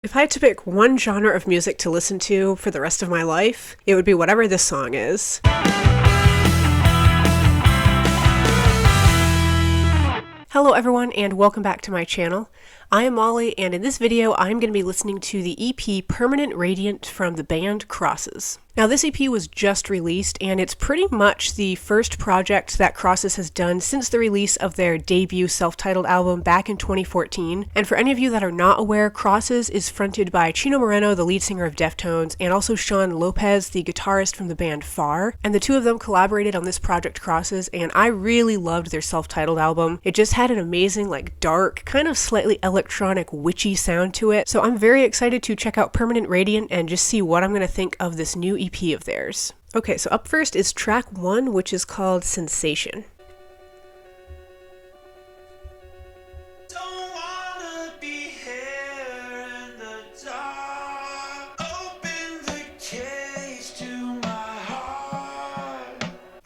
If I had to pick one genre of music to listen to for the rest of my life, it would be whatever this song is. Hello everyone and welcome back to my channel. I am Molly and in this video I'm going to be listening to the EP Permanent.Radiant from the band Crosses. Now this EP was just released and it's pretty much the first project that Crosses has done since the release of their debut self-titled album back in 2014. And for any of you that are not aware, Crosses is fronted by Chino Moreno, the lead singer of Deftones, and also Shaun Lopez, the guitarist from the band Far. And the two of them collaborated on this project Crosses and I really loved their self-titled album. It just had an amazing, dark, kind of slightly electronic, witchy sound to it. So I'm very excited to check out Permanent.Radiant and just see what I'm going to think of this new EP of theirs. Okay, so up first is track 1, which is called Sensation.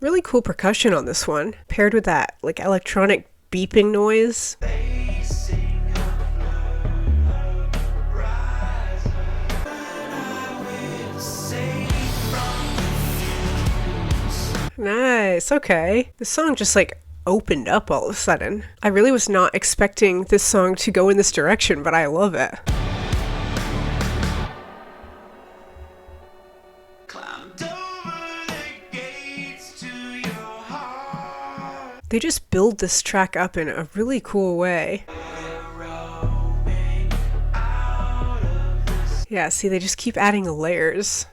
Really cool percussion on this one, paired with that electronic beeping noise. Nice, okay. The song just opened up all of a sudden. I really was not expecting this song to go in this direction, but I love it. They just build this track up in a really cool way. Yeah, see, they just keep adding layers.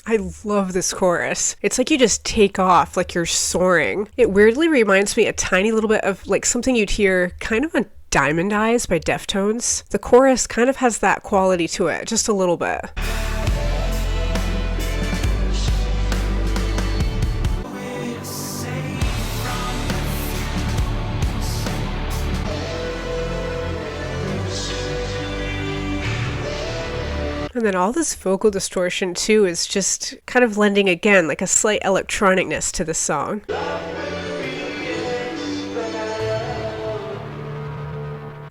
I love this chorus. It's like you just take off, like you're soaring. It weirdly reminds me a tiny little bit of something you'd hear kind of on Diamond Eyes by Deftones. The chorus kind of has that quality to it, just a little bit. And then all this vocal distortion too is just kind of lending again a slight electronicness to the song.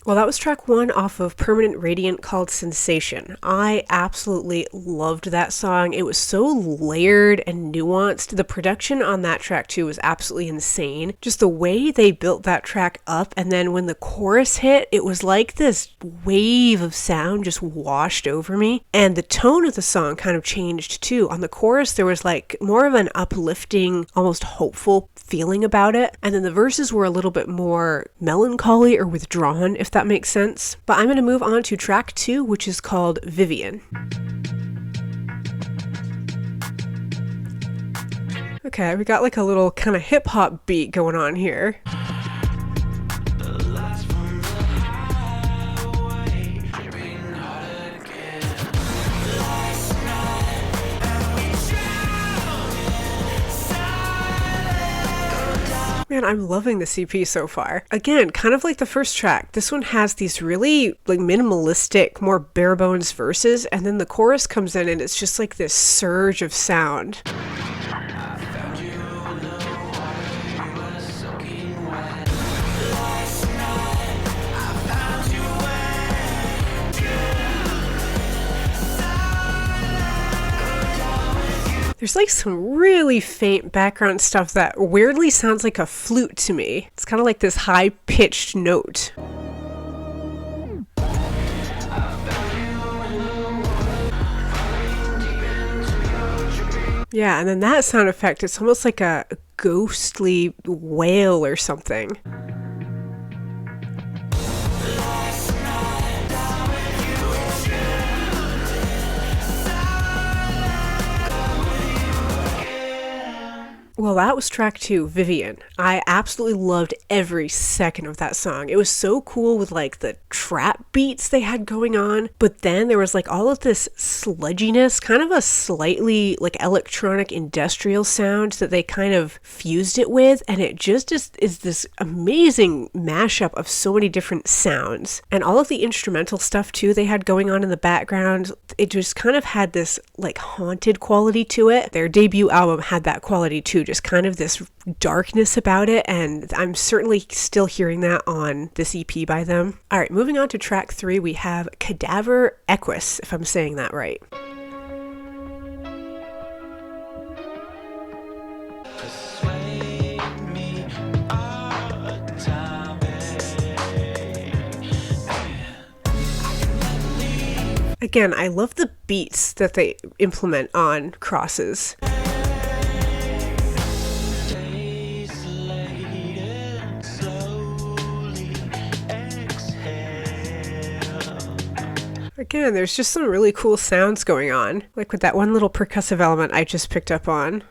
Well, that was track 1 off of Permanent.Radiant called Sensation. I absolutely loved that song. It was so layered and nuanced. The production on that track too was absolutely insane. Just the way they built that track up, and then when the chorus hit, it was like this wave of sound just washed over me. And the tone of the song kind of changed too. On the chorus, there was more of an uplifting, almost hopeful feeling about it. And then the verses were a little bit more melancholy or withdrawn, if that makes sense. But I'm going to move on to track 2, which is called Vivien. Okay, we got a little kind of hip hop beat going on here. Man, I'm loving this EP so far. Again, kind of like the first track, this one has these really minimalistic, more bare bones verses, and then the chorus comes in and it's just this surge of sound. There's some really faint background stuff that weirdly sounds like a flute to me. It's kind of this high-pitched note. Yeah, and then that sound effect, it's almost like a ghostly wail or something. Well, that was track 2, Vivien. I absolutely loved every second of that song. It was so cool with like the trap beats they had going on, but then there was like all of this sludginess, kind of a slightly like electronic industrial sound that they kind of fused it with, and it just is this amazing mashup of so many different sounds. And all of the instrumental stuff too they had going on in the background, it just kind of had this like haunted quality to it. Their debut album had that quality too, just kind of this darkness about it, and I'm certainly still hearing that on this EP by them. All right, moving on to track 3, we have Cadavre Exquis, if I'm saying that right. Again, I love the beats that they implement on Crosses. Again, there's just some really cool sounds going on, like with that one little percussive element I just picked up on.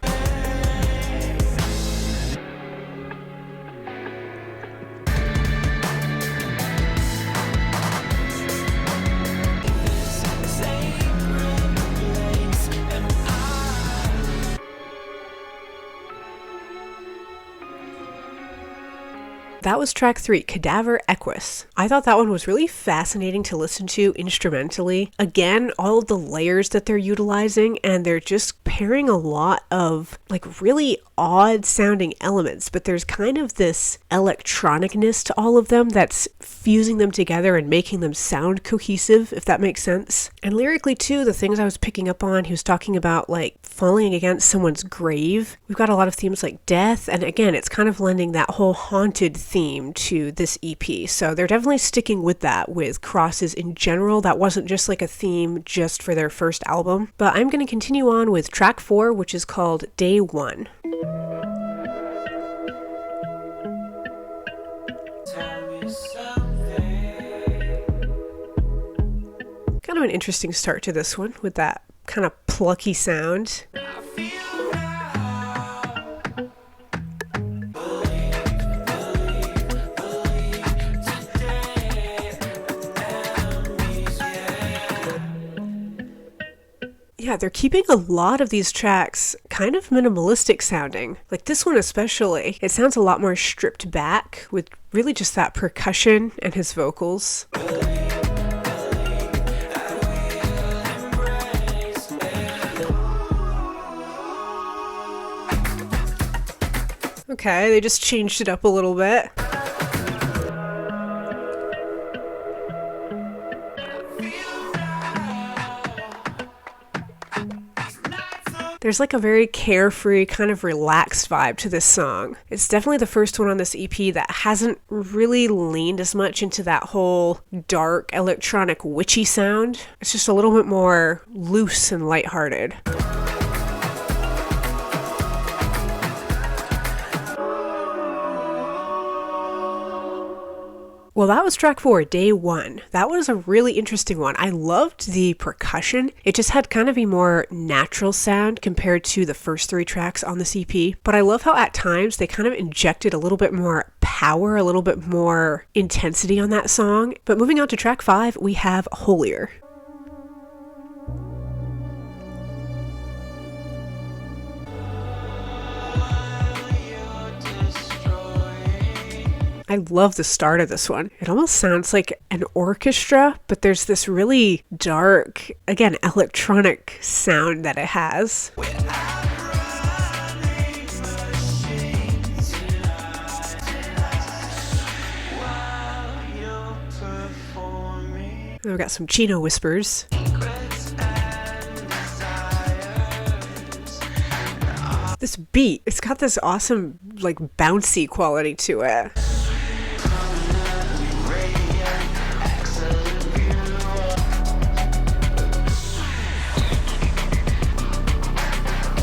That was track 3, Cadavre Exquis. I thought that one was really fascinating to listen to instrumentally. Again, all of the layers that they're utilizing, and they're just pairing a lot of like really odd sounding elements, but there's kind of this electronicness to all of them that's fusing them together and making them sound cohesive, if that makes sense. And lyrically too, the things I was picking up on, he was talking about like falling against someone's grave. We've got a lot of themes like death, and again, it's kind of lending that whole haunted theme to this EP. So they're definitely sticking with that with Crosses in general. That wasn't just like a theme just for their first album. But I'm going to continue on with track 4, which is called Day 1. Kind of an interesting start to this one with that kind of plucky sound. Yeah, they're keeping a lot of these tracks kind of minimalistic sounding. Like this one especially, it sounds a lot more stripped back with really just that percussion and his vocals. Okay, they just changed it up a little bit. There's like a very carefree, kind of relaxed vibe to this song. It's definitely the first one on this EP that hasn't really leaned as much into that whole dark, electronic, witchy sound. It's just a little bit more loose and lighthearted. Well, that was track 4, Day 1. That was a really interesting one. I loved the percussion. It just had kind of a more natural sound compared to the first 3 tracks on this EP. But I love how at times they kind of injected a little bit more power, a little bit more intensity on that song. But moving on to track 5, we have Holier. I love the start of this one. It almost sounds like an orchestra, but there's this really dark, again, electronic sound that it has. And we've got some Chino whispers. This beat, it's got this awesome, like, bouncy quality to it.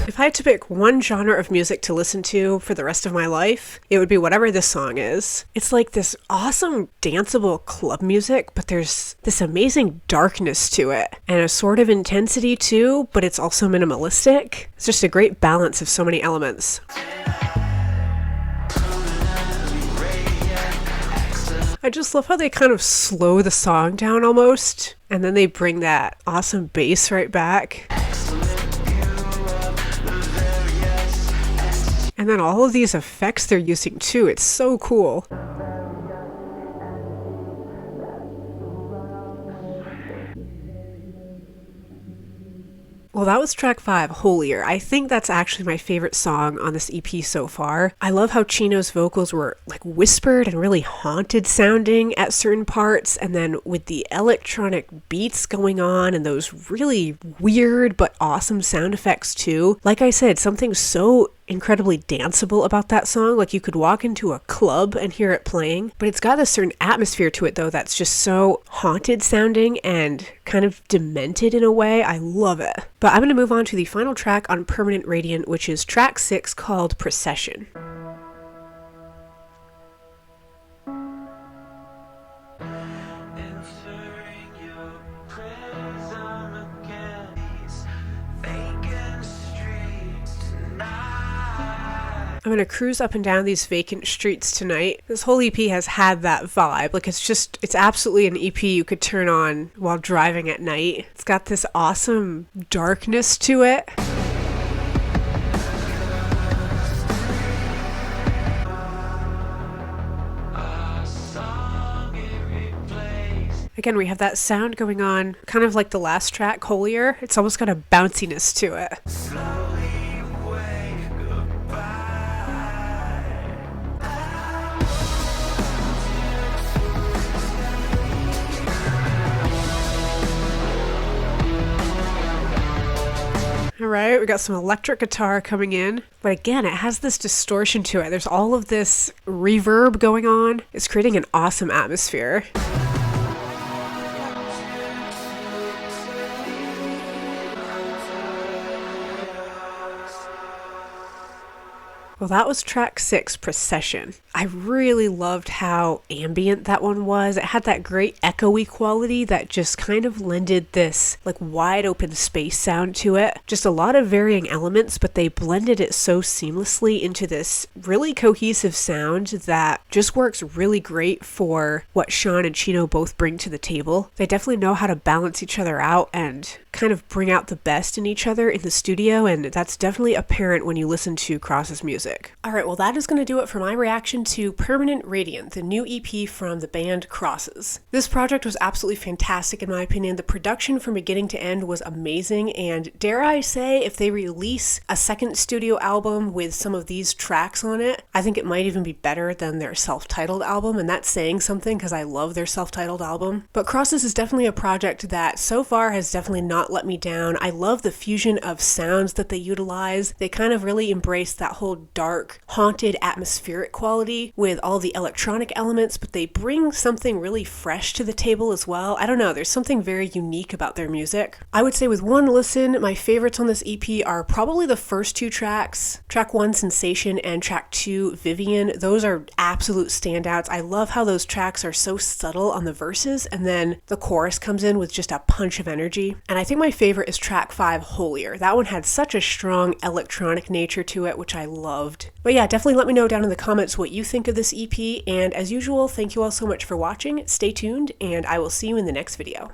It if I had to pick one genre of music to listen to for the rest of my life, it would be whatever this song is. It's like this awesome danceable club music, but there's this amazing darkness to it and a sort of intensity too, but it's also minimalistic. It's just a great balance of so many elements. I just love how they kind of slow the song down almost, and then they bring that awesome bass right back. And then all of these effects they're using too, it's so cool. Well, that was track 5, Holier. I think that's actually my favorite song on this EP so far. I love how Chino's vocals were like whispered and really haunted sounding at certain parts, and then with the electronic beats going on and those really weird but awesome sound effects too. Like I said, something so incredibly danceable about that song. Like you could walk into a club and hear it playing, but it's got a certain atmosphere to it though that's just so haunted sounding and kind of demented in a way. I love it. But I'm going to move on to the final track on Permanent.Radiant, which is track 6 called Procession. I'm going to cruise up and down these vacant streets tonight. This whole EP has had that vibe. Like it's absolutely an EP you could turn on while driving at night. It's got this awesome darkness to it. Again, we have that sound going on, kind of like the last track, Holier. It's almost got a bounciness to it. Alright, we got some electric guitar coming in, but again, it has this distortion to it. There's all of this reverb going on. It's creating an awesome atmosphere. Well, that was track 6, Procession. I really loved how ambient that one was. It had that great echoey quality that just kind of lended this like wide open space sound to it. Just a lot of varying elements, but they blended it so seamlessly into this really cohesive sound that just works really great for what Shaun and Chino both bring to the table. They definitely know how to balance each other out and kind of bring out the best in each other in the studio, and that's definitely apparent when you listen to Cross's music. Alright, well that is going to do it for my reaction to Permanent.Radiant, the new EP from the band Crosses. This project was absolutely fantastic in my opinion. The production from beginning to end was amazing, and dare I say, if they release a second studio album with some of these tracks on it, I think it might even be better than their self-titled album, and that's saying something because I love their self-titled album. But Crosses is definitely a project that so far has definitely not let me down. I love the fusion of sounds that they utilize. They kind of really embrace that whole dark, haunted, atmospheric quality with all the electronic elements, but they bring something really fresh to the table as well. I don't know, there's something very unique about their music. I would say with one listen, my favorites on this EP are probably the first 2 tracks. Track 1, Sensation, and track 2, Vivien. Those are absolute standouts. I love how those tracks are so subtle on the verses, and then the chorus comes in with just a punch of energy. And I think my favorite is track 5, Holier. That one had such a strong electronic nature to it, which I loved. But yeah, definitely let me know down in the comments what you think of this EP, and as usual, thank you all so much for watching. Stay tuned, and I will see you in the next video.